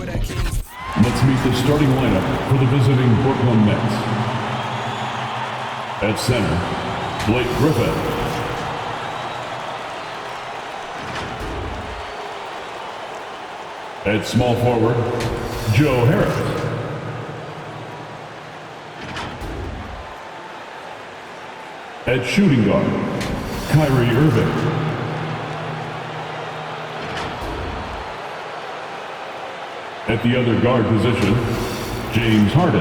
Let's meet the starting lineup for the visiting Brooklyn Nets. At center, Blake Griffin. At small forward, Joe Harris. At shooting guard, Kyrie Irving. At the other guard position, James Harden.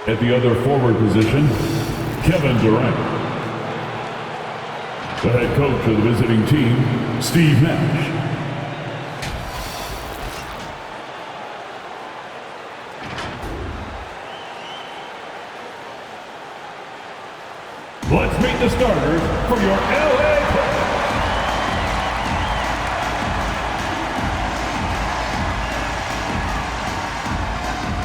At the other forward position, Kevin Durant. The head coach of the visiting team, Steve Nash. Let's meet the starters for your LA Clippers.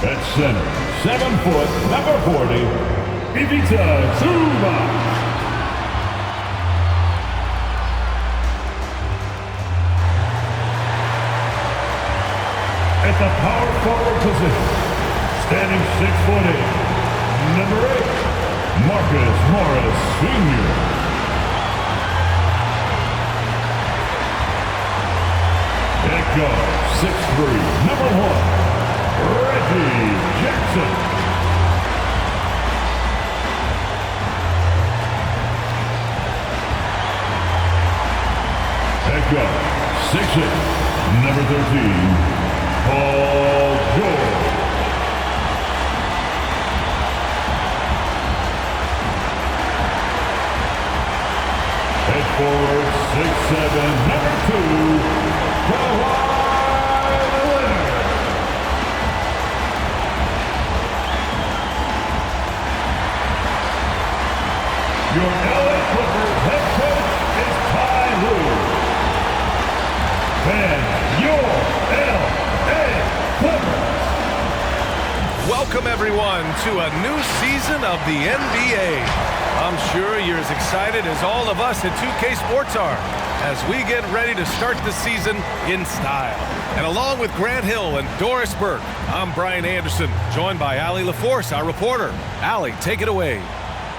At center, 7 foot, number 40, Ivica Zubac. At the power forward position, standing 6'8", number 8, Marcus Morris Sr. At guard, 6'3", number 1, Reggie Jackson. At guard, 6'8", number 13, Paul George. At forward, 6'7", number 2, Kawhi Leonard. Your LA Clippers head coach is Ty Lue. And your LA Clippers. Welcome everyone to a new season of the NBA. I'm sure you're as excited as all of us at 2K Sports are as we get ready to start the season in style. And along with Grant Hill and Doris Burke, I'm Brian Anderson, joined by Allie LaForce, our reporter. Allie, take it away.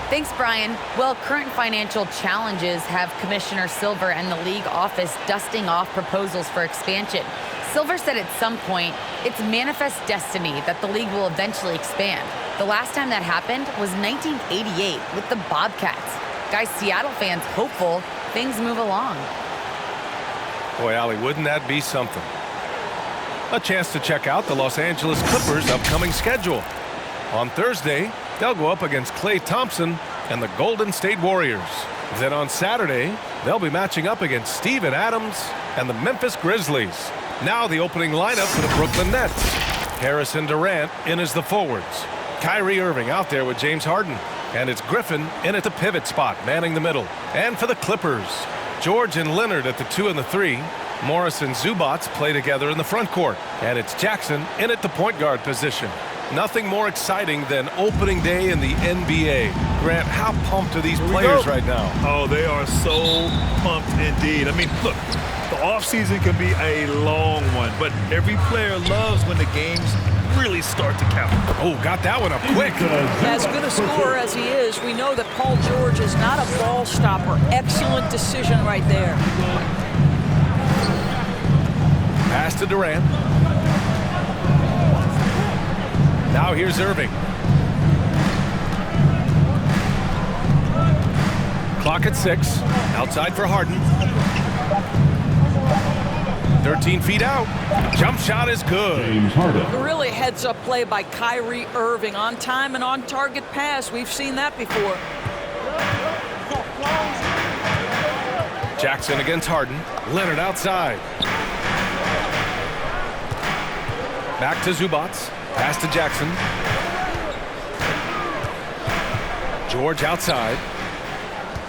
Thanks, Brian. Well, current financial challenges have Commissioner Silver and the league office dusting off proposals for expansion. Silver said at some point, it's manifest destiny that the league will eventually expand. The last time that happened was 1988 with the Bobcats. Guys, Seattle fans hopeful things move along. Boy, Allie, wouldn't that be something? A chance to check out the Los Angeles Clippers' upcoming schedule. On Thursday, they'll go up against Klay Thompson and the Golden State Warriors. Then on Saturday, they'll be matching up against Steven Adams and the Memphis Grizzlies. Now the opening lineup for the Brooklyn Nets. Harrison Durant in as the forwards. Kyrie Irving out there with James Harden. And it's Griffin in at the pivot spot, manning the middle. And for the Clippers, George and Leonard at the 2 and the 3. Morris and Zubac play together in the front court. And it's Jackson in at the point guard position. Nothing more exciting than opening day in the NBA. Grant, how pumped are these players right now? Oh, they are so pumped indeed. I mean, look, the offseason can be a long one, but every player loves when the games really start to count. Oh, got that one up quick. As good a scorer as he is, we know that Paul George is not a ball stopper. Excellent decision right there. Pass to Durant. Now here's Irving. Clock at 6. Outside for Harden. 13 feet out. Jump shot is good. James Harden. Really heads-up play by Kyrie Irving. On time and on target pass. We've seen that before. Jackson against Harden. Leonard outside. Back to Zubac. Pass to Jackson. George outside.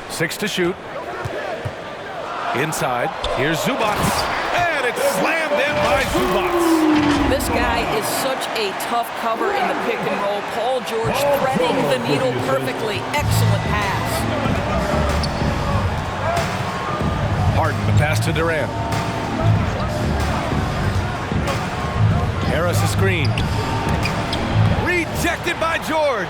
6 to shoot. Inside. Here's Zubac. And it's slammed in by Zubac. This guy is such a tough cover in the pick and roll. Paul George threading the needle perfectly. Excellent pass. Harden, the pass to Durant. Harris a screen. Rejected by George.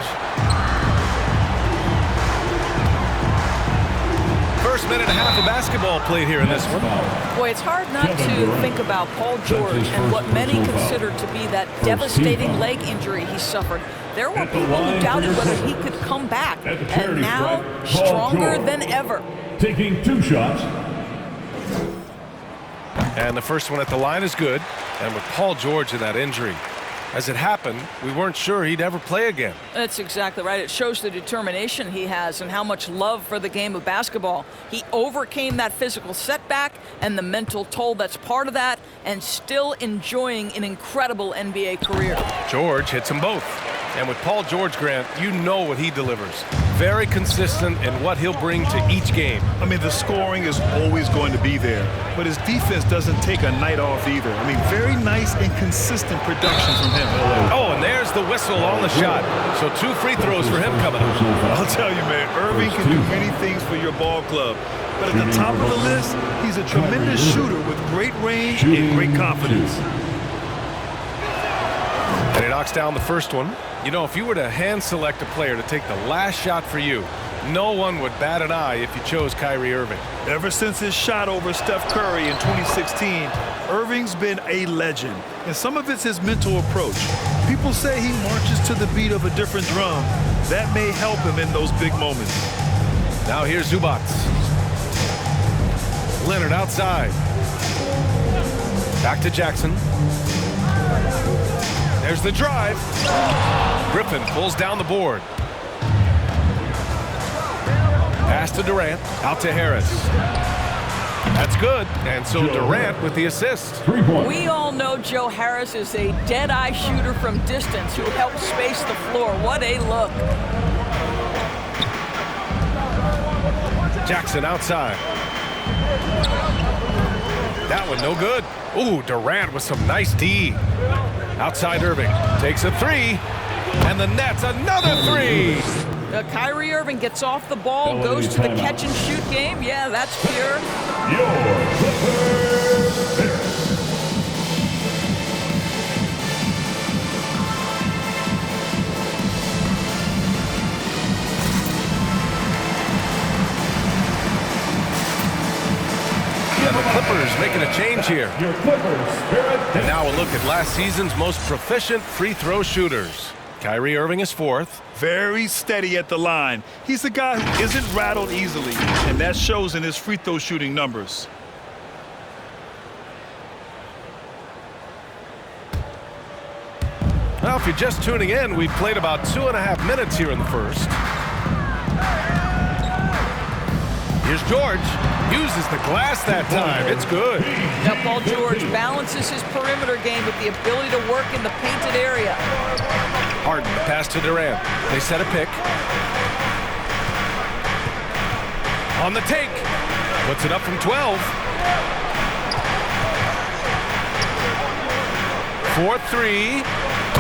First minute and a half of basketball played here in this one. Boy, it's hard not to think about Paul George and what many consider to be that devastating leg injury he suffered. There were people who doubted whether he could come back, and now stronger than ever. Taking 2 shots. And the first one at the line is good. And with Paul George in that injury, as it happened, we weren't sure he'd ever play again. That's exactly right. It shows the determination he has and how much love for the game of basketball. He overcame that physical setback and the mental toll that's part of that, and still enjoying an incredible NBA career. George hits them both. And with Paul George, Grant, you know what he delivers. Very consistent in what he'll bring to each game. I mean, the scoring is always going to be there, but his defense doesn't take a night off either. I mean, very nice and consistent production from him. Oh, and there's the whistle on the shot. So 2 free throws for him coming up. I'll tell you, man, Irving can do many things for your ball club. But at the top of the list, he's a tremendous shooter with great range and great confidence. And he knocks down the first one. You know, if you were to hand select a player to take the last shot for you, no one would bat an eye if you chose Kyrie Irving. Ever since his shot over Steph Curry in 2016, Irving's been a legend. And some of it's his mental approach. People say he marches to the beat of a different drum. That may help him in those big moments. Now here's Zubac. Leonard outside. Back to Jackson. There's the drive. Griffin pulls down the board. Pass to Durant. Out to Harris. That's good. And so Durant with the assist. 3 points. We all know Joe Harris is a dead-eye shooter from distance who helps space the floor. What a look. Jackson outside. That one no good. Ooh, Durant with some nice D. Outside Irving. Takes a 3. And the net's another 3. Kyrie Irving gets off the ball, goes to the catch-and-shoot game. Yeah, that's pure. Your Clippers pick. And the Clippers making a change here. Your Clippers spirit. And now a look at last season's most proficient free throw shooters. Kyrie Irving is 4th. Very steady at the line. He's the guy who isn't rattled easily, and that shows in his free throw shooting numbers. Well, if you're just tuning in, we've played about 2.5 minutes here in the first. Here's George. Uses the glass that time. It's good. Now, Paul George balances his perimeter game with the ability to work in the painted area. Harden, the pass to Durant. They set a pick. On the take. Puts it up from 12. 4-3.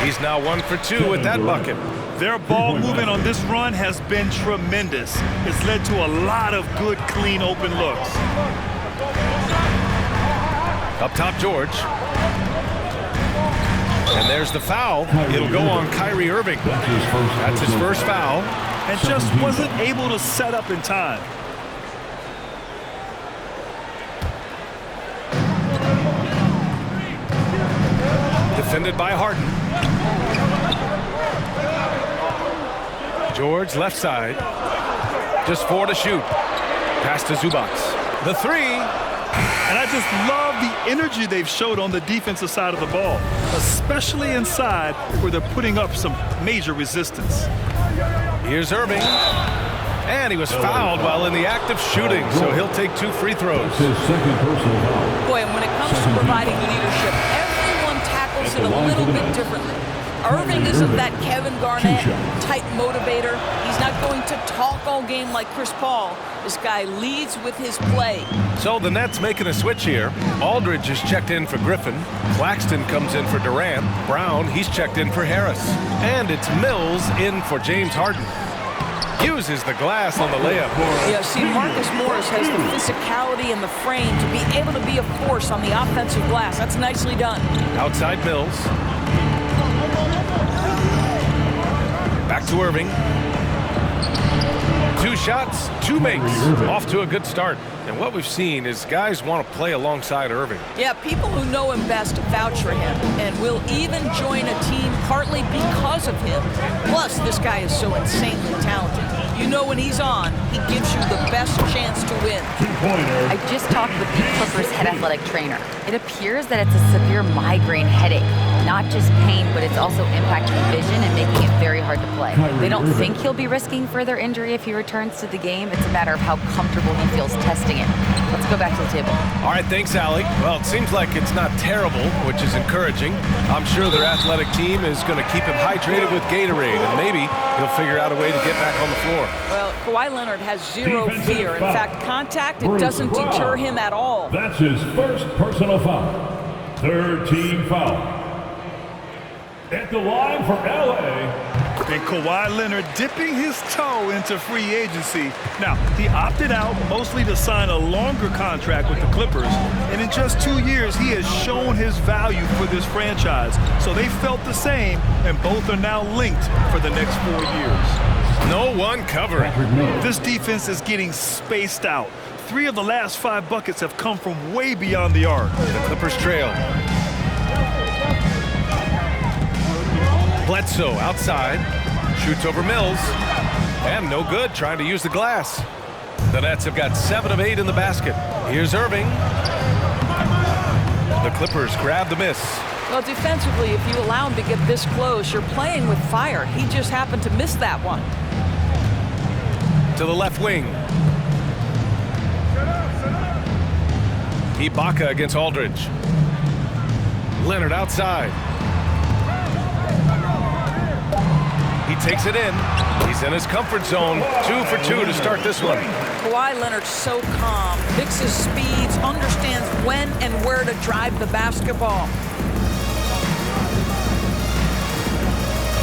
He's now 1 for 2 with that bucket. Their ball movement on this run has been tremendous. It's led to a lot of good, clean, open looks. Up top, George. And there's the foul. It'll go on Kyrie Irving. That's his first foul. And just wasn't able to set up in time. Defended by Harden. George left side. Just 4 to shoot. Pass to Zubac. The 3. And I just love the energy they've showed on the defensive side of the ball, especially inside where they're putting up some major resistance. Here's Irving. And he was fouled while in the act of shooting, so he'll take 2 free throws. His second personal foul. Boy, and when it comes to providing leadership, everyone tackles it a little bit differently. Irving isn't that Kevin Garnett type motivator. He's not going to talk all game like Chris Paul. This guy leads with his play. So the Nets making a switch here. Aldridge is checked in for Griffin. Claxton comes in for Durant. Brown, he's checked in for Harris. And it's Mills in for James Harden. Uses the glass on the layup. Yeah, see, Marcus Morris has the physicality and the frame to be able to be a force on the offensive glass. That's nicely done. Outside Mills. Back to Irving. 2 shots, 2 makes. Off to a good start. And what we've seen is guys want to play alongside Irving. Yeah, people who know him best vouch for him and will even join a team partly because of him. Plus, this guy is so insanely talented. You know when he's on, he gives you the best chance to win. I just talked with the Clippers head athletic trainer. It appears that it's a severe migraine headache. Not just pain, but it's also impacting vision and making it very hard to play. They don't think he'll be risking further injury if he returns to the game. It's a matter of how comfortable he feels testing it. Let's go back to the table. All right, thanks, Allie. Well, it seems like it's not terrible, which is encouraging. I'm sure their athletic team is going to keep him hydrated with Gatorade, and maybe he'll figure out a way to get back on the floor. Well, Kawhi Leonard has zero fear. In fact, contact, it doesn't deter him at all. That's his first personal foul. 3rd team foul. At the line for LA. And Kawhi Leonard dipping his toe into free agency. Now, he opted out mostly to sign a longer contract with the Clippers. And in just 2 years, he has shown his value for this franchise. So they felt the same, and both are now linked for the next 4 years. No one covering. This defense is getting spaced out. 3 of the last 5 buckets have come from way beyond the arc. The Clippers trail. Bledsoe outside, shoots over Mills, and no good, trying to use the glass. The Nets have got 7 of 8 in the basket. Here's Irving. The Clippers grab the miss. Well, defensively, if you allow him to get this close, you're playing with fire. He just happened to miss that one. To the left wing. Ibaka against Aldridge. Leonard outside. He takes it in. He's in his comfort zone. 2 for 2 to start this one. Kawhi Leonard's so calm, mixes speeds, understands when and where to drive the basketball.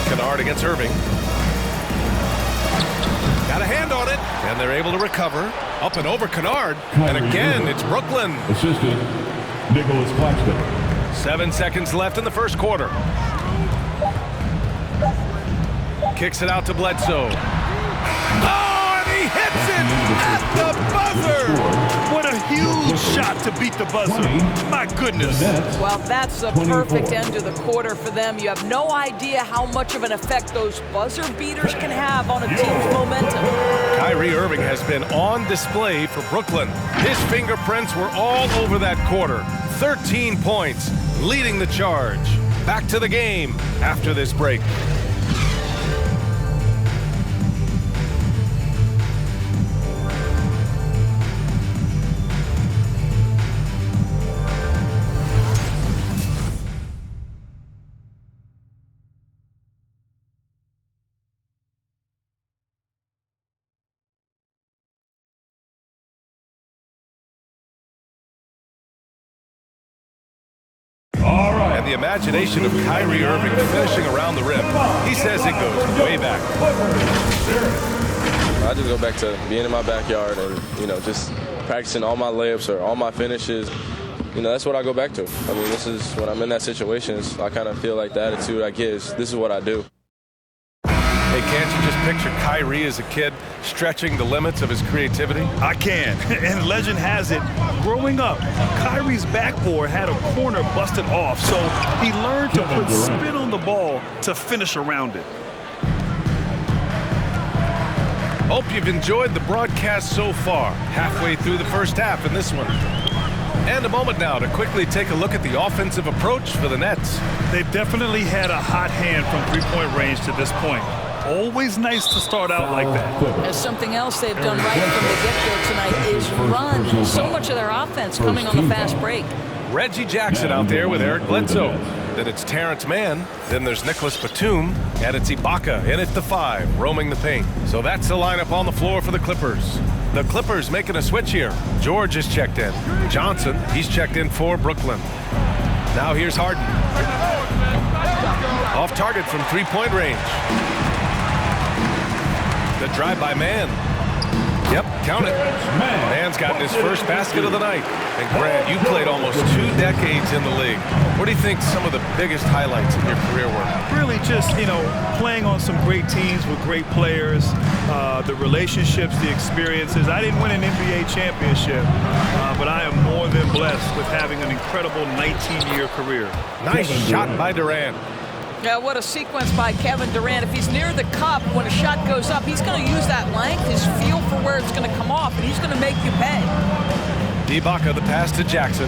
Kennard against Irving. Got a hand on it, and they're able to recover. Up and over Kennard, and again, it's Brooklyn. Assistant, Nicholas Claxton. 7 seconds left in the first quarter. Kicks it out to Bledsoe. Oh, and he hits it at the buzzer! What a huge shot to beat the buzzer. My goodness. Well, that's the perfect end to the quarter for them. You have no idea how much of an effect those buzzer beaters can have on a team's momentum. Kyrie Irving has been on display for Brooklyn. His fingerprints were all over that quarter. 13 points, leading the charge. Back to the game after this break. And the imagination of Kyrie Irving finishing around the rim. He says it goes way back. I just go back to being in my backyard and, just practicing all my layups or all my finishes. That's what I go back to. I mean, this is when I'm in that situation, I kind of feel like the attitude I get is this is what I do. Hey, can't you just picture Kyrie as a kid stretching the limits of his creativity? I can. And legend has it, growing up, Kyrie's backboard had a corner busted off, so he learned to put spin on the ball to finish around it. Hope you've enjoyed the broadcast so far. Halfway through the first half in this one. And a moment now to quickly take a look at the offensive approach for the Nets. They've definitely had a hot hand from three-point range to this point. Always nice to start out like that. As something else they've done right from the get-go tonight is run. So much of their offense coming on the fast break. Reggie Jackson out there with Eric Bledsoe. Then it's Terrence Mann. Then there's Nicholas Batum. And it's Ibaka in at the 5, roaming the paint. So that's the lineup on the floor for the Clippers. The Clippers making a switch here. George is checked in. Johnson, he's checked in for Brooklyn. Now here's Harden. Off target from three-point range. The drive by Man. Yep, count it. Man's gotten his first basket of the night. And Grant, you played almost 2 decades in the league. What do you think some of the biggest highlights in your career were? Really just, playing on some great teams with great players, the relationships, the experiences. I didn't win an NBA championship, but I am more than blessed with having an incredible 19-year career. Nice shot by Durant. Yeah, what a sequence by Kevin Durant. If he's near the cup, when a shot goes up, he's going to use that length, his feel for where it's going to come off, and he's going to make you pay. Ibaka, the pass to Jackson.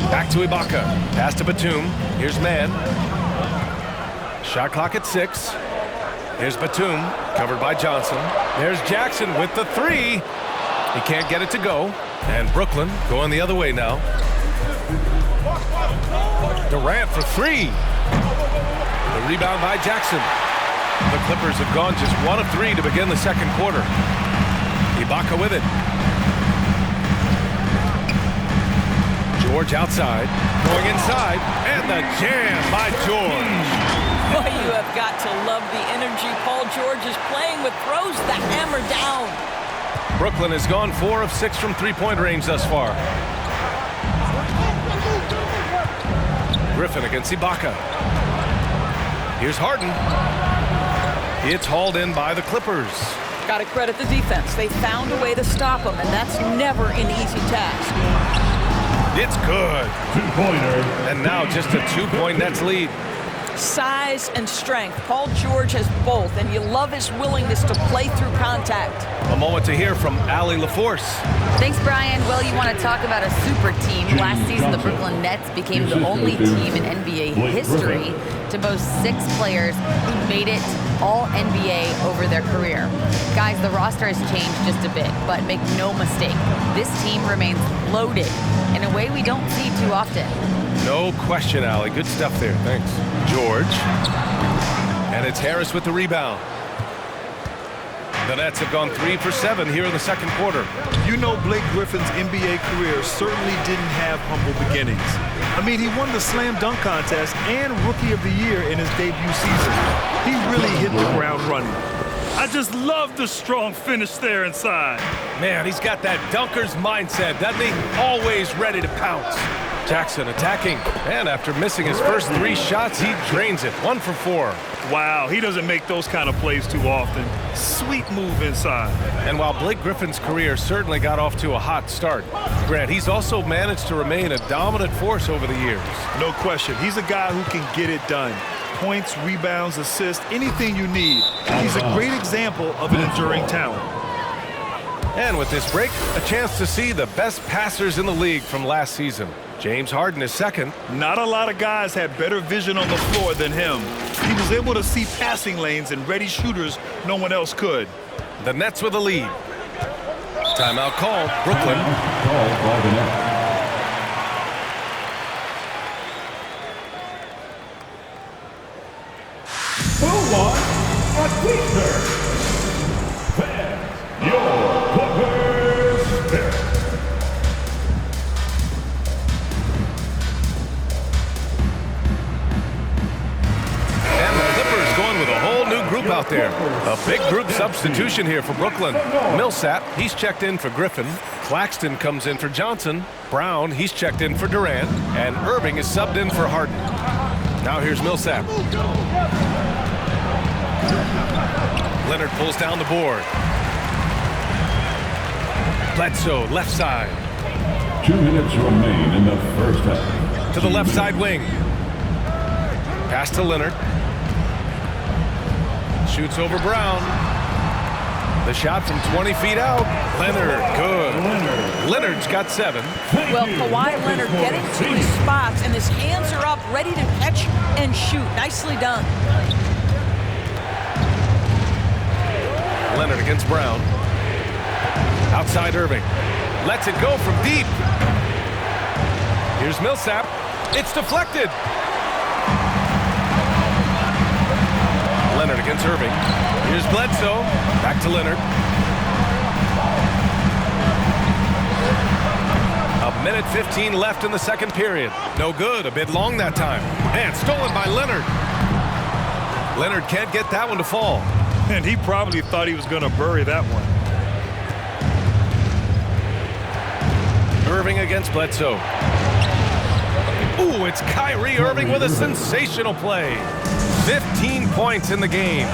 Back to Ibaka. Pass to Batum. Here's Man. Shot clock at 6. Here's Batum, covered by Johnson. There's Jackson with the 3. He can't get it to go. And Brooklyn going the other way now. Durant for 3. The rebound by Jackson. The Clippers have gone just 1 of 3 to begin the second quarter. Ibaka with it. George outside, going inside, and the jam by George. Boy, you have got to love the energy Paul George is playing with. Throws the hammer down. Brooklyn has gone 4 of 6 from three-point range thus far. Griffin against Ibaka. Here's Harden. It's hauled in by the Clippers. Got to credit the defense. They found a way to stop him, and that's never an easy task. It's good. 2-pointer. And now just a 2-point Nets lead. Size and strength. Paul George has both, and you love his willingness to play through contact. A moment to hear from Allie LaForce. Thanks, Brian. Well, you want to talk about a super team. Last season, the Brooklyn Nets became the only team in NBA history to boast 6 players who made it all NBA over their career. Guys, the roster has changed just a bit, but make no mistake, this team remains loaded in a way we don't see too often. No question, Allie. Good stuff there. Thanks. George. And it's Harris with the rebound. The Nets have gone 3 for 7 here in the second quarter. You know Blake Griffin's NBA career certainly didn't have humble beginnings. I mean, he won the slam dunk contest and Rookie of the Year in his debut season. He really hit the ground running. I just love the strong finish there inside. Man, he's got that dunker's mindset, doesn't he? Always ready to pounce. Jackson attacking, and after missing his first 3 shots, he drains it. 1 for 4. Wow, he doesn't make those kind of plays too often. Sweet move inside. And while Blake Griffin's career certainly got off to a hot start, Grant, he's also managed to remain a dominant force over the years. No question. He's a guy who can get it done. Points, rebounds, assists, anything you need. He's a great example of an enduring talent. And with this break, a chance to see the best passers in the league from last season. James Harden is second. Not a lot of guys had better vision on the floor than him. He was able to see passing lanes and ready shooters no one else could. The Nets with a lead. Timeout call, Brooklyn. Called by the Nets. Who wants a t-shirt? Fans, your Clippers spirit. And the Clippers going with a whole new group out there. A big group substitution here for Brooklyn. Millsap, he's checked in for Griffin. Claxton comes in for Johnson. Brown, he's checked in for Durant. And Irving is subbed in for Harden. Now here's Millsap. Leonard pulls down the board. Bledsoe, left side. 2 minutes remain in the first half. To the left side wing. Pass to Leonard. Shoots over Brown. The shot from 20 feet out. Leonard, good. Leonard's got 7. Well, Kawhi Leonard getting to his spots, and his hands are up, ready to catch and shoot. Nicely done. Leonard against Brown. Outside Irving. Lets it go from deep. Here's Millsap. It's deflected. Leonard against Irving. Here's Bledsoe. Back to Leonard. A minute 15 left in the second period. No good. A bit long that time. And stolen by Leonard. Leonard can't get that one to fall. And he probably thought he was going to bury that one. Irving against Bledsoe. Ooh, it's Kyrie Irving with a sensational play. 15 points in the game.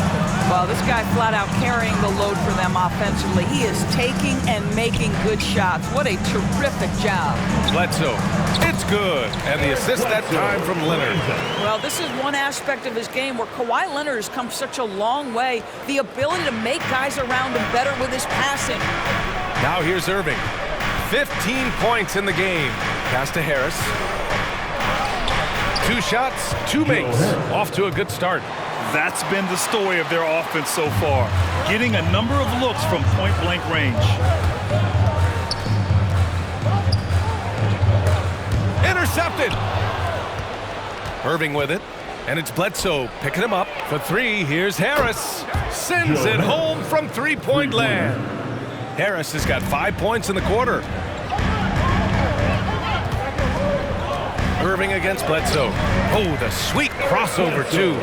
Well, this guy flat out carrying the load for them offensively. He is taking and making good shots. What a terrific job. Bledsoe, it's good. And the assist that time from Leonard. Well, this is one aspect of his game where Kawhi Leonard has come such a long way. The ability to make guys around him better with his passing. Now here's Irving. 15 points in the game. Pass to Harris. 2 shots, 2 makes. Off to a good start. That's been the story of their offense so far, getting a number of looks from point-blank range. Intercepted. Irving with it, and it's Bledsoe picking him up for 3. Here's Harris. Sends it home from three-point land. Harris has got 5 points in the quarter. Irving against Bledsoe. Oh, the sweet crossover, too.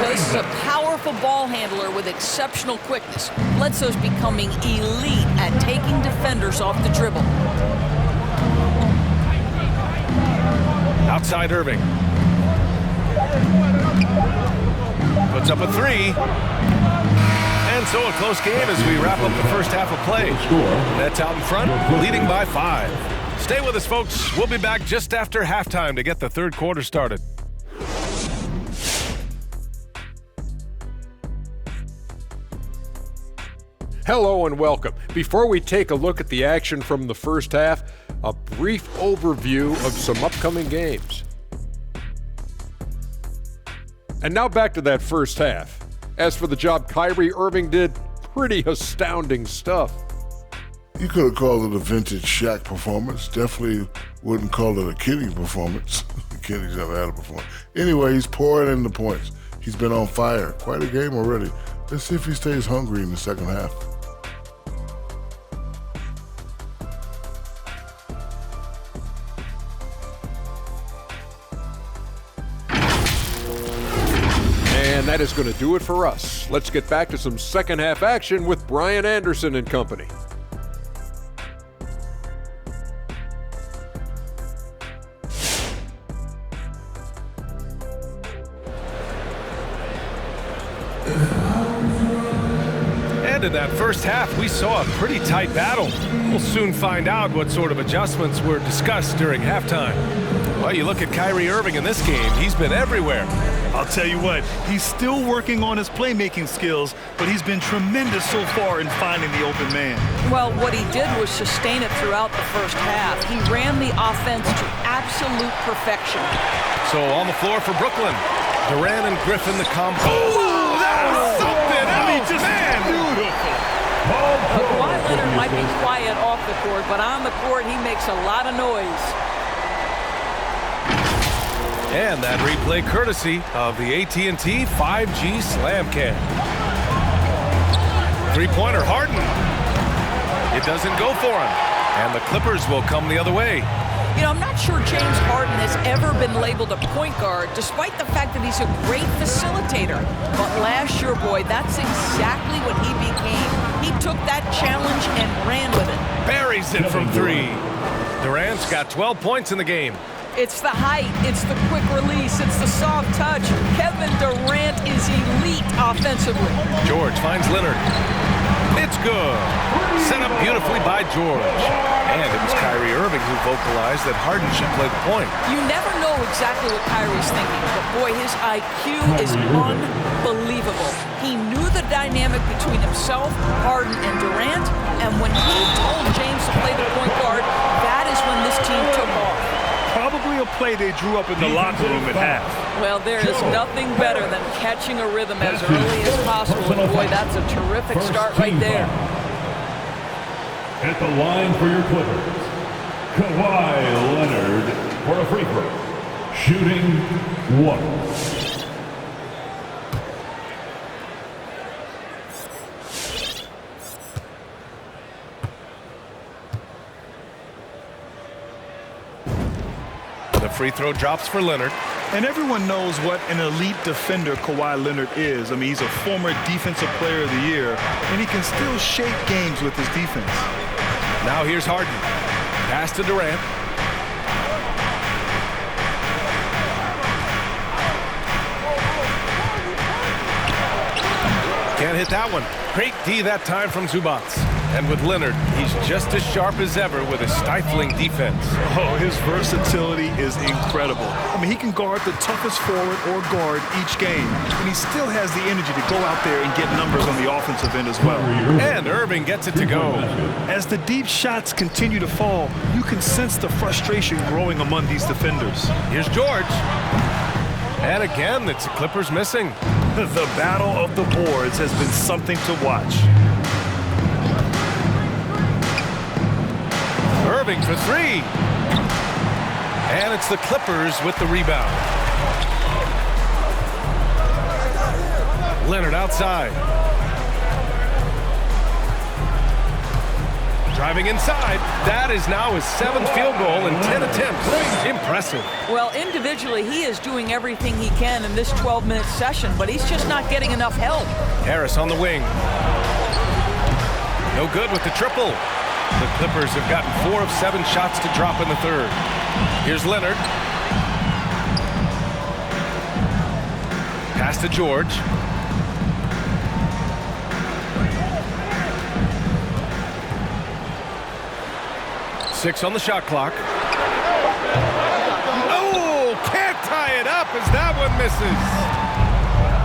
This is a powerful ball handler with exceptional quickness. Bledsoe's becoming elite at taking defenders off the dribble. Outside Irving. Puts up a 3. And so a close game as we wrap up the first half of play. Nets out in front, leading by 5. Stay with us, folks. We'll be back just after halftime to get the third quarter started. Hello and welcome. Before we take a look at the action from the first half, a brief overview of some upcoming games. And now back to that first half. As for the job Kyrie Irving did, pretty astounding stuff. You could have called it a vintage Shaq performance. Definitely wouldn't call it a Kenny performance. Kenny's never had a performance. Anyway, he's pouring in the points. He's been on fire. Quite a game already. Let's see if he stays hungry in the second half. And that is going to do it for us. Let's get back to some second half action with Brian Anderson and company. And in that first half, we saw a pretty tight battle. We'll soon find out what sort of adjustments were discussed during halftime. Well, you look at Kyrie Irving in this game, he's been everywhere. I'll tell you what, he's still working on his playmaking skills, but he's been tremendous so far in finding the open man. Well, what he did was sustain it throughout the first half. He ran the offense to absolute perfection. So on the floor for Brooklyn, Durant and Griffin the combo. Oh, that was something! I mean, just beautiful. Kawhi Leonard might be quiet off the court, but on the court, he makes a lot of noise. And that replay courtesy of the AT&T 5G Slam Cam. Three-pointer, Harden. It doesn't go for him. And the Clippers will come the other way. You know, I'm not sure James Harden has ever been labeled a point guard, despite the fact that he's a great facilitator. But last year, boy, that's exactly what he became. He took that challenge and ran with it. Buries it from 3. Durant's got 12 points in the game. It's the height, it's the quick release, it's the soft touch. Kevin Durant is elite offensively. George finds Leonard. It's good. Set up beautifully by George. And it was Kyrie Irving who vocalized that Harden should play the point. You never know exactly what Kyrie's thinking, but boy, his IQ is unbelievable. He knew the dynamic between himself, Harden, and Durant, and when he told James to play the point guard, that is when this team took off. Probably a play they drew up in the locker room at half. Well, there is nothing better than catching a rhythm as early as possible. And boy, that's a terrific start right there. At the line for your Clippers, Kawhi Leonard for a free throw. Shooting 1. free throw drops for Leonard. And everyone knows what an elite defender Kawhi Leonard is. I mean, he's a former Defensive Player of the Year, and he can still shape games with his defense. Now here's Harden. Pass to Durant. Can't hit that one. Great D that time from Zubac. And with Leonard, he's just as sharp as ever with a stifling defense. Oh, his versatility is incredible. I mean, he can guard the toughest forward or guard each game, and he still has the energy to go out there and get numbers on the offensive end as well. And Irving gets it to go. As the deep shots continue to fall, you can sense the frustration growing among these defenders. Here's George. And again, it's the Clippers missing. The battle of the boards has been something to watch. Irving for three. And it's the Clippers with the rebound. Leonard outside. Driving inside. That is now his 7th field goal in 10 attempts. Impressive. Well, individually, he is doing everything he can in this 12-minute session, but he's just not getting enough help. Harris on the wing. No good with the triple. The Clippers have gotten 4 of 7 shots to drop in the third. Here's Leonard. Pass to George. Six on the shot clock. Oh, can't tie it up as that one misses.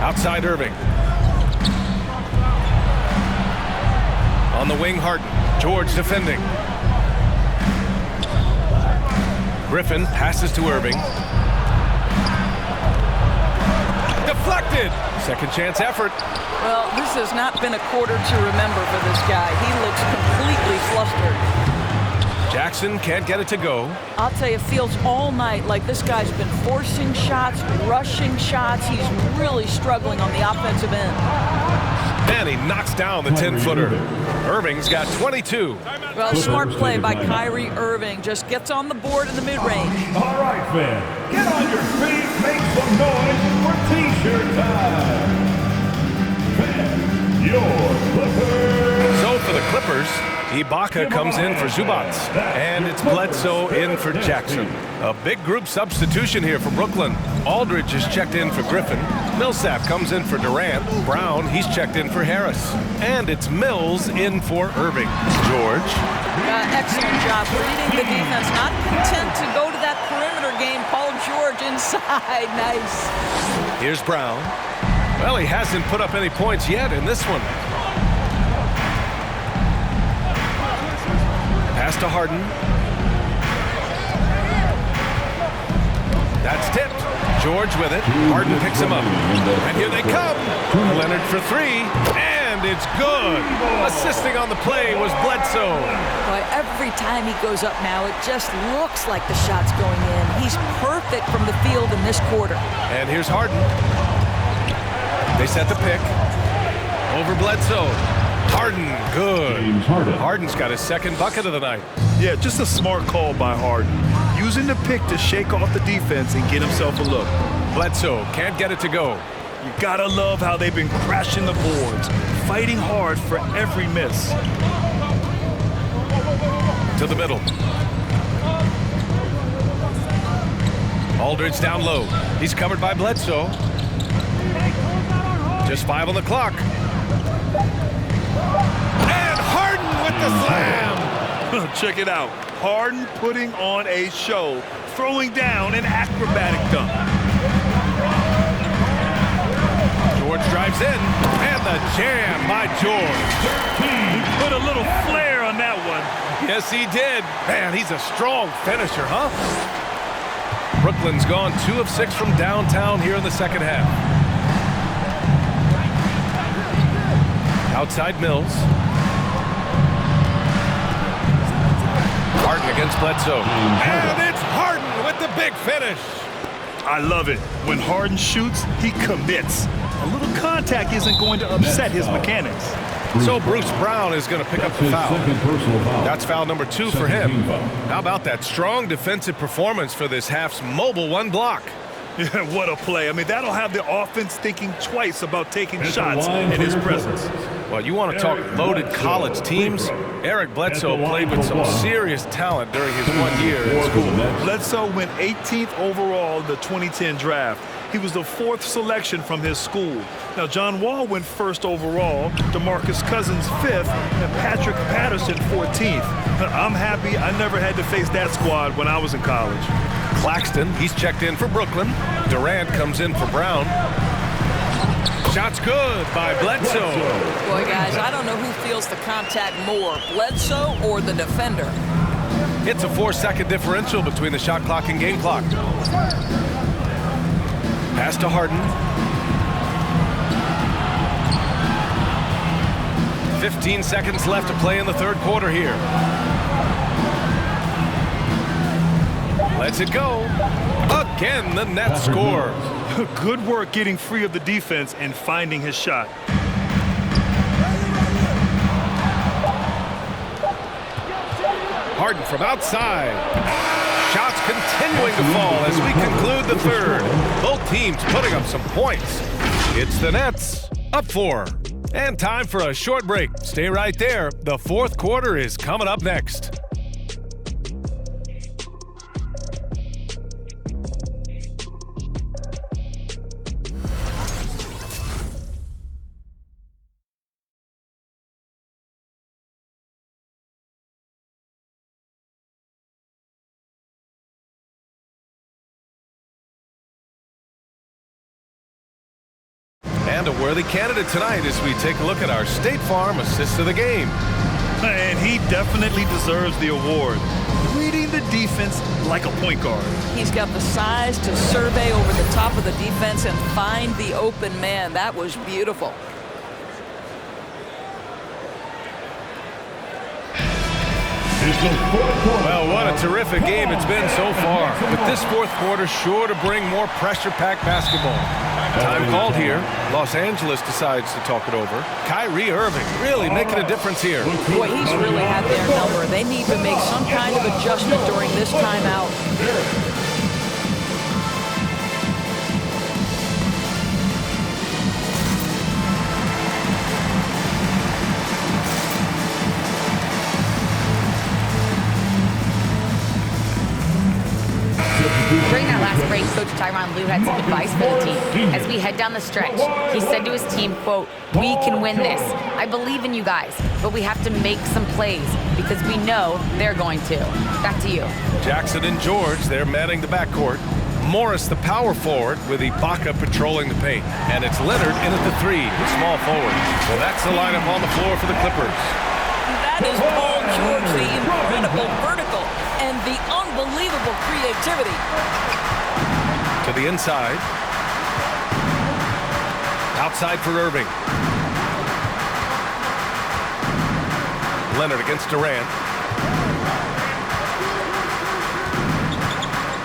Outside Irving. On the wing, Harden. George defending. Griffin passes to Irving. Deflected. Second chance effort. Well, this has not been a quarter to remember for this guy. He looks completely flustered. Jackson can't get it to go. I'll tell you, it feels all night like this guy's been forcing shots, rushing shots. He's really struggling on the offensive end. And he knocks down the 10-footer. Irving's got 22. Well, smart play by Kyrie Irving. Just gets on the board in the mid-range. All right, fans, get on your feet, make some noise for T-shirt time. Fans, your Clippers. So for the Clippers, Ibaka comes in for Zubac, and it's Bledsoe in for Jackson. A big group substitution here for Brooklyn. Aldridge is checked in for Griffin. Millsap comes in for Durant. Brown, he's checked in for Harris. And it's Mills in for Irving. George. Excellent job reading the defense. Not content to go to that perimeter game. Paul George inside. Nice. Here's Brown. Well, he hasn't put up any points yet in this one. Pass to Harden. That's tipped. George with it. Harden picks him up. And here they come. Leonard for three. And it's good. Assisting on the play was Bledsoe. Boy, every time he goes up now, it just looks like the shot's going in. He's perfect from the field in this quarter. And here's Harden. They set the pick. Over Bledsoe. Harden, good. Harden's got his second bucket of the night. Yeah, just a smart call by Harden. Using the pick to shake off the defense and get himself a look. Bledsoe can't get it to go. You gotta love how they've been crashing the boards, fighting hard for every miss. To the middle. Aldridge down low. He's covered by Bledsoe. Just 5 on the clock. And Harden with the slam. Check it out. Harden putting on a show, throwing down an acrobatic dunk. George drives in, and the jam by George. He put a little flair on that one. Yes, he did. Man, he's a strong finisher, huh? Brooklyn's gone 2 of 6 from downtown here in the second half. Outside Mills. Harden against Bledsoe. And it's Harden with the big finish. I love it. When Harden shoots, he commits. A little contact isn't going to upset his mechanics. So Bruce Brown is going to pick up the foul. That's foul number 2 for him. How about that strong defensive performance for this half's mobile one block? Yeah, what a play. I mean, that'll have the offense thinking twice about taking shots in his presence. Well, you want to talk loaded college teams? Eric Bledsoe played with some serious talent during his 1 year in school. Bledsoe went 18th overall in the 2010 draft. He was the 4th selection from his school. Now, John Wall went 1st overall, DeMarcus Cousins 5th, and Patrick Patterson 14th. I'm happy I never had to face that squad when I was in college. Claxton, he's checked in for Brooklyn. Durant comes in for Brown. Shot's good by Bledsoe. Boy, guys, I don't know who feels the contact more, Bledsoe or the defender. It's a 4-second differential between the shot clock and game clock. Pass to Harden. 15 seconds left to play in the third quarter here. Lets it go. Again, the net score. Good work getting free of the defense and finding his shot. Harden from outside. Shots continuing to fall as we conclude the third. Both teams putting up some points. It's the Nets up 4. And time for a short break. Stay right there. The fourth quarter is coming up next. And a worthy candidate tonight as we take a look at our State Farm assist of the game. And he definitely deserves the award. Reading the defense like a point guard. He's got the size to survey over the top of the defense and find the open man. That was beautiful. Well, what a terrific game it's been so far. But this fourth quarter sure to bring more pressure-packed basketball. Time called here. Los Angeles decides to talk it over. Kyrie Irving really making a difference here. Boy, he's really had their number. They need to make some kind of adjustment during this timeout. During that last break, Coach Tyronn Lue had some advice for the team. As we head down the stretch, he said to his team, quote, "We can win this. I believe in you guys, but we have to make some plays because we know they're going to." Back to you. Jackson and George, they're manning the backcourt. Morris, the power forward, with Ibaka patrolling the paint. And it's Leonard in at the 3, the small forward. So that's the lineup on the floor for the Clippers. That is Paul George, the incredible vertical and the unbelievable creativity. To the inside. Outside for Irving. Leonard against Durant.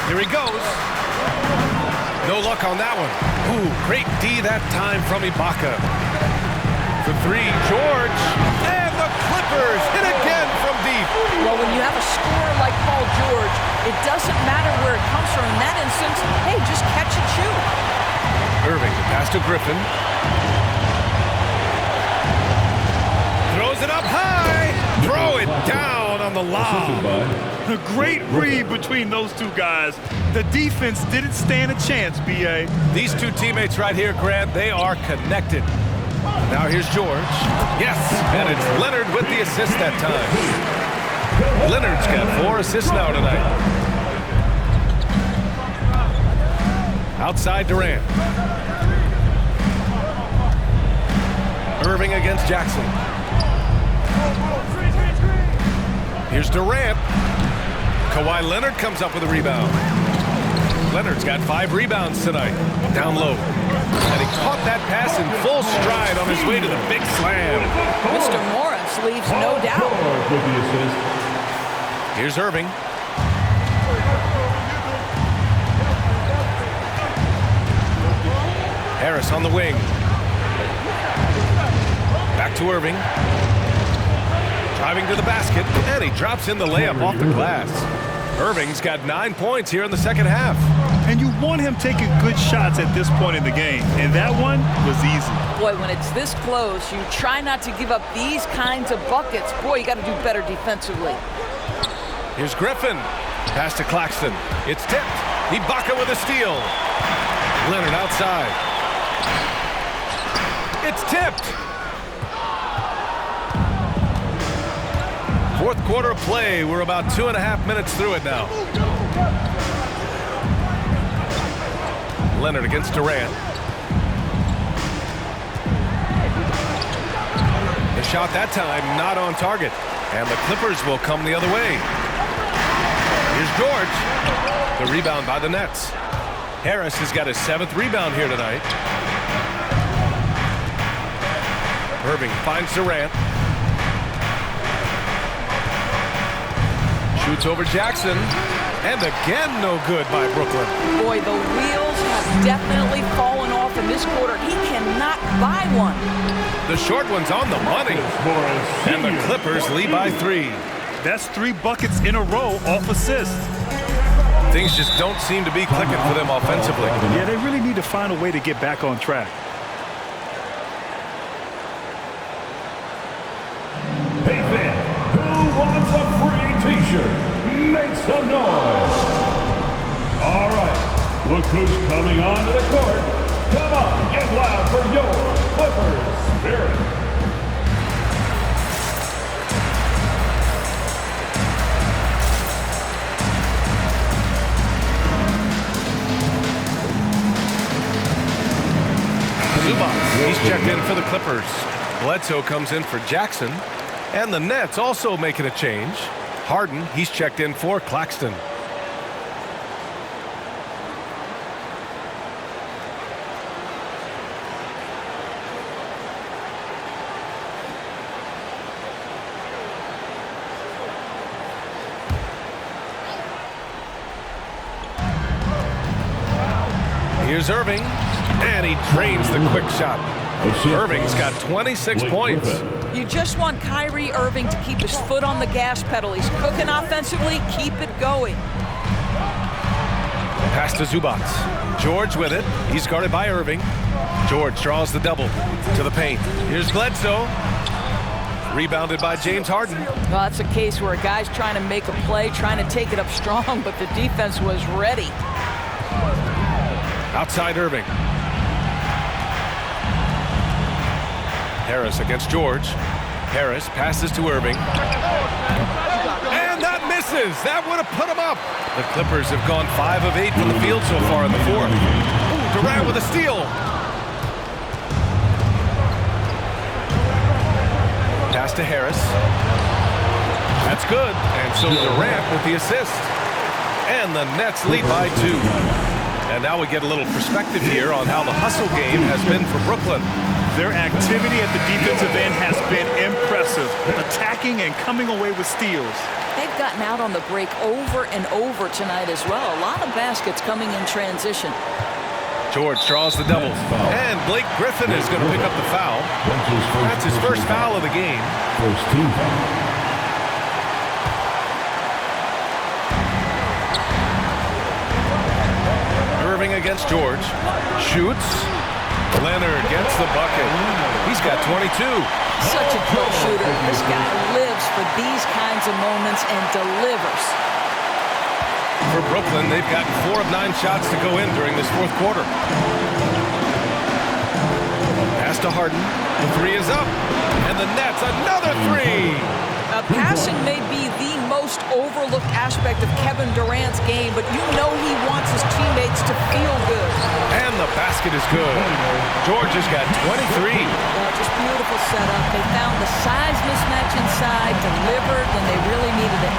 Here he goes. No luck on that one. Ooh, great D that time from Ibaka. For 3, George. And the Clippers hit again from deep. Well, when you have a scorer like Paul George, it doesn't matter where it comes from. In that instance, hey, just catch and shoot. Irving, the pass to Griffin. Throws it up high. Throw it down on the lob. A great read between those two guys. The defense didn't stand a chance, B.A. These two teammates right here, Grant, they are connected. Now here's George. Yes, and it's Leonard with the assist that time. Leonard's got 4 assists now tonight. Outside Durant. Irving against Jackson. Here's Durant. Kawhi Leonard comes up with a rebound. Leonard's got 5 rebounds tonight. Down low. And he caught that pass in full stride on his way to the big slam. Mr. Morris leaves no doubt. Here's Irving. Harris on the wing. Back to Irving. Driving to the basket, and he drops in the layup off the glass. Irving's got 9 points here in the second half. And you want him taking good shots at this point in the game, and that one was easy. Boy, when it's this close, you try not to give up these kinds of buckets. Boy, you got to do better defensively. Here's Griffin. Pass to Claxton. It's tipped. Ibaka with a steal. Leonard outside. It's tipped. Fourth quarter of play. We're about 2.5 minutes through it now. Leonard against Durant. The shot that time not on target. And the Clippers will come the other way. Here's George. The rebound by the Nets. Harris has got his 7th rebound here tonight. Irving finds Durant. Shoots over Jackson. And again, no good by Brooklyn. Boy, the wheels have definitely fallen off in this quarter. He cannot buy one. The short one's on the money. And the Clippers lead by 3. That's 3 buckets in a row off assists. Things just don't seem to be clicking for them offensively. Yeah, they really need to find a way to get back on track. Hey fan, who wants a free t-shirt? Make some noise. All right, look who's coming onto the court. Come on, get loud for your Clippers spirit. He's checked in for the Clippers. Bledsoe comes in for Jackson. And the Nets also making a change. Harden, he's checked in for Claxton. Here's Irving. And he drains the quick shot. Irving's got 26 points. You just want Kyrie Irving to keep his foot on the gas pedal. He's cooking offensively. Keep it going. Pass to Zubac. George with it. He's guarded by Irving. George draws the double to the paint. Here's Bledsoe. Rebounded by James Harden. Well, that's a case where a guy's trying to make a play, trying to take it up strong, but the defense was ready. Outside Irving. Harris against George. Harris passes to Irving. And that misses. That would have put him up. The Clippers have gone 5 of 8 from the field so far in the fourth. Ooh, Durant with a steal. Pass to Harris. That's good. And so Durant with the assist. And the Nets lead by 2. And now we get a little perspective here on how the hustle game has been for Brooklyn. Their activity at the defensive end has been impressive, attacking and coming away with steals. They've gotten out on the break over and over tonight as well. A lot of baskets coming in transition. George draws the double. And Blake Griffin is going to pick up the foul. That's his first foul of the game. First team foul. Irving against George. Shoots. Leonard gets the bucket. He's got 22. Such a good shooter. This guy lives for these kinds of moments and delivers. For Brooklyn, they've gotten 4 of 9 shots to go in during this fourth quarter. Pass to Harden. The 3 is up. And the Nets, another 3. Passing may be the most overlooked aspect of Kevin Durant's game, but you know he wants his teammates to feel good. And the basket is good. George has got 23. Just beautiful setup. They found the size mismatch inside, delivered when they really needed it.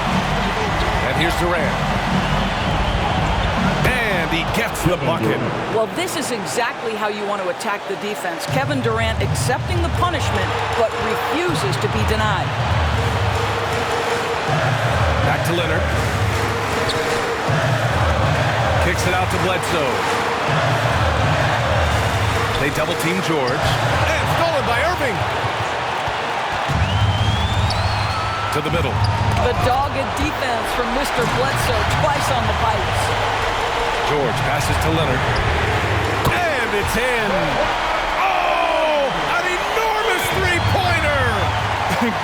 And here's Durant. And he gets the bucket. Well, this is exactly how you want to attack the defense. Kevin Durant accepting the punishment, but refuses to be denied. Back to Leonard. Kicks it out to Bledsoe. They double team George. And stolen by Irving. to the middle. The dogged defense from Mr. Bledsoe, twice on the pipes. George passes to Leonard. And it's in. Oh, an enormous three-pointer.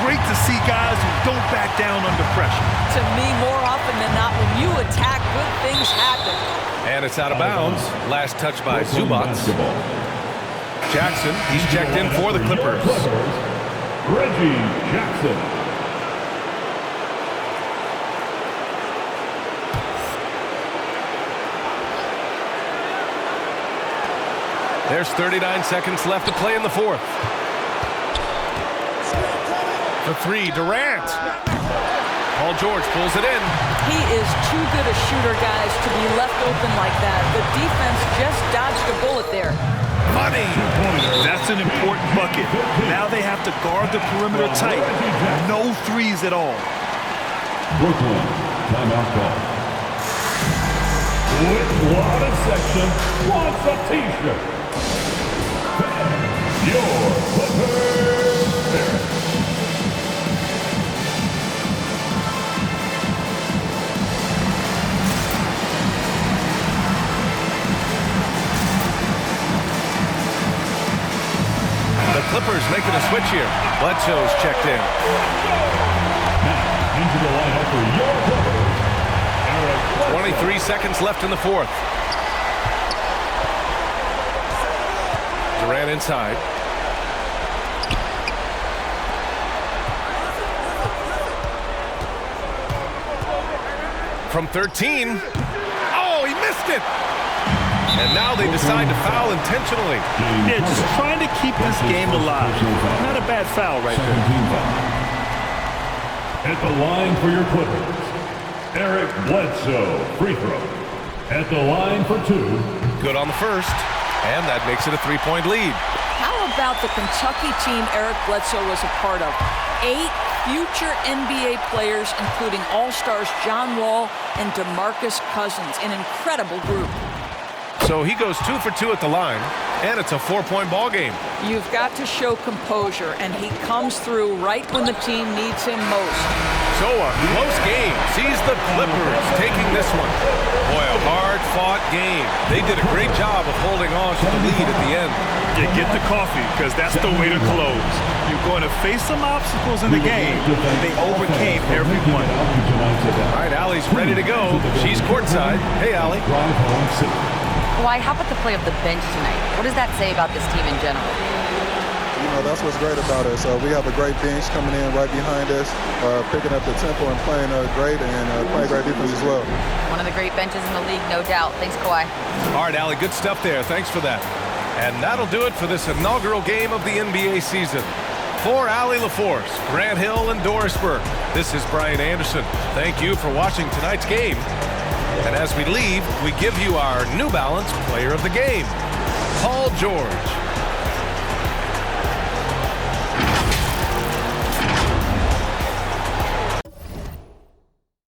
Great to see guys who don't back down under pressure. To me, more often than not, when you attack, good things happen. And it's out of bounds. Last touch by Zubac. Jackson, he's checked in for the Clippers. Reggie Jackson. There's 39 seconds left to play in the fourth. The three, Durant. Paul George pulls it in. He is too good a shooter, guys, to be left open like that. The defense just dodged a bullet there. Money. That's an important bucket. Now they have to guard the perimeter tight. No threes at all. Brooklyn, timeout call. With what a section, wants a t-shirt. Your Clippers. The Clippers making a switch here. Bledsoe's checked in. Now, into the lineup for your Clippers. 23 seconds left in the fourth. Durant inside. From 13. Oh, he missed it. And now they decide to foul intentionally. Yeah, just trying to keep this game alive. Not a bad foul right there. At the line for your Clippers, Eric Bledsoe, free throw. At the line for two. Good on the first. And that makes it a three-point lead. How about the Kentucky team Eric Bledsoe was a part of? 8 future NBA players, including All-Stars John Wall and DeMarcus Cousins. An incredible group. So he goes 2 for 2 at the line, and it's a 4-point ball game. You've got to show composure, and he comes through right when the team needs him most. So a close game sees the Clippers taking this one. Boy, a hard-fought game. They did a great job of holding on to the lead at the end. Yeah, get the coffee, because that's the way to close. You're going to face some obstacles in the game. They overcame every one. All right, Allie's ready to go. She's courtside. Hey, Allie. Why, how about the play of the bench tonight? What does that say about this team in general? You know, that's what's great about us. We have a great bench coming in right behind us, picking up the tempo and playing great and playing great defense as well. One of the great benches in the league, no doubt. Thanks, Kawhi. All right, Allie, good stuff there. Thanks for that. And that'll do it for this inaugural game of the NBA season. For Allie LaForce, Grant Hill, and Doris Burke, this is Brian Anderson. Thank you for watching tonight's game. And as we leave, we give you our New Balance Player of the Game, Paul George.